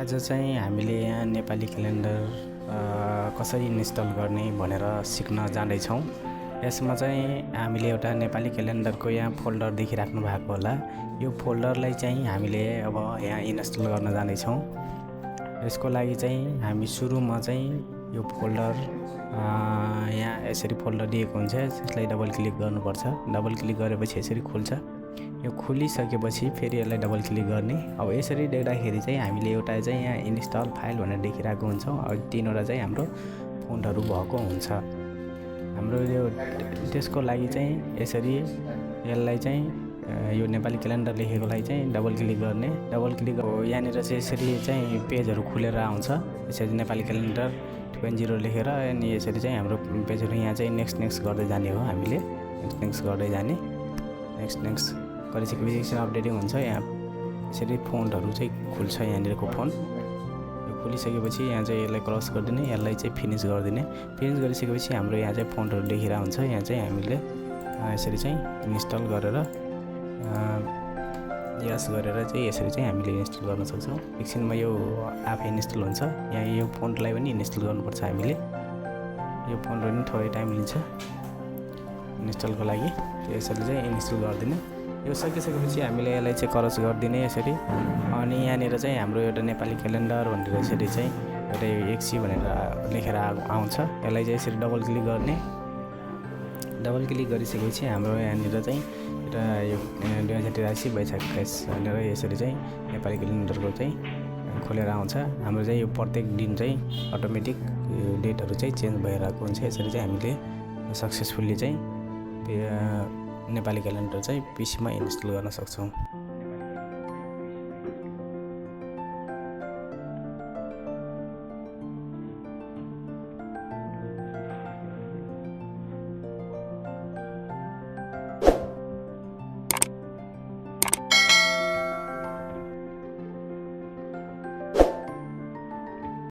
आज चाहिँ हामीले यहाँ नेपाली क्यालेन्डर कसरी इन्स्टल गर्ने भनेर सिक्न जाँदैछौँ। यसमा चाहिँ हामीले एउटा नेपाली क्यालेन्डरको यहाँ फोल्डर देखिराख्नु भएको होला। यो फोल्डरलाई चाहिँ हामीले अब यहाँ इन्स्टल गर्न जाँदैछौँ। यसको लागि चाहिँ हामी सुरुमा चाहिँ यो फोल्डर यहाँ यसरी फोल्डर दिएको हुन्छ, यसलाई डबल क्लिक गर्नुपर्छ। डबल क्लिक गरेपछि यसरी खुल्छ। यो खुलिसकेपछि फेरि यसलाई डबल क्लिक गर्ने। अब यसरी देख्दाखेरि चाहिँ हामीले एउटा चाहिँ यहाँ इन्स्टल फाइल भनेर देखिरहेको हुन्छ। अब तीनवटा चाहिँ हाम्रो फोन्टहरू भएको हुन्छ। हाम्रो यो त्यसको लागि चाहिँ यसरी यसलाई चाहिँ यो नेपाली क्यालेन्डर लेखेकोलाई चाहिँ डबल क्लिक गर्ने। डबल क्लिक यहाँनिर चाहिँ यसरी चाहिँ पेजहरू खुलेर आउँछ। यसरी नेपाली क्यालेन्डर 2.0 लेखेर अनि यसरी चाहिँ हाम्रो पेजहरू यहाँ चाहिँ नेक्स्ट गर्दै जाने हो। हामीले नेक्स्ट गर्दै जाने। नेक्स्ट गरिसकेपछि अपडेटिङ हुन्छ। यहाँ यसरी फोन्टहरू चाहिँ खुल्छ। यहाँनिरको फोन यो खुलिसकेपछि यहाँ चाहिँ यसलाई क्रस गरिदिने, यसलाई चाहिँ फिनिस गरिदिने। फिनिस गरिसकेपछि हाम्रो यहाँ चाहिँ फोन्टहरू देखिरहेको हुन्छ। यहाँ चाहिँ हामीले यसरी चाहिँ इन्स्टल गरेर यस गरेर चाहिँ यसरी चाहिँ हामीले इन्स्टल गर्न सक्छौँ। एकछिनमा यो आफै इन्स्टल हुन्छ। यहाँ यो फोन्टलाई पनि इन्स्टल गर्नुपर्छ हामीले। यो फोन्टहरू पनि थोरै टाइम लिन्छ इन्स्टलको लागि। यसरी चाहिँ इन्स्टल गरिदिने। यो सकिसकेपछि हामीले यसलाई चाहिँ क्रस गरिदिने यसरी। अनि यहाँनिर चाहिँ हाम्रो एउटा नेपाली क्यालेन्डर भनेर यसरी चाहिँ एउटा एक्सी भनेर लेखेर आउँछ। यसलाई चाहिँ यसरी डबल क्लिक गर्ने। डबल क्लिक गरिसकेपछि हाम्रो यहाँनिर चाहिँ एउटा यो 2083 वैशाख 28 भनेर यसरी चाहिँ नेपाली क्यालेन्डरको चाहिँ खोलेर आउँछ। हाम्रो चाहिँ यो प्रत्येक दिन चाहिँ अटोमेटिक डेटहरू चाहिँ चेन्ज भएर आएको हुन्छ। यसरी चाहिँ हामीले सक्सेसफुल्ली चाहिँ नेपाली क्यालेन्डर चाहिँ पिसीमा इन्स्टल गर्न सक्छौँ।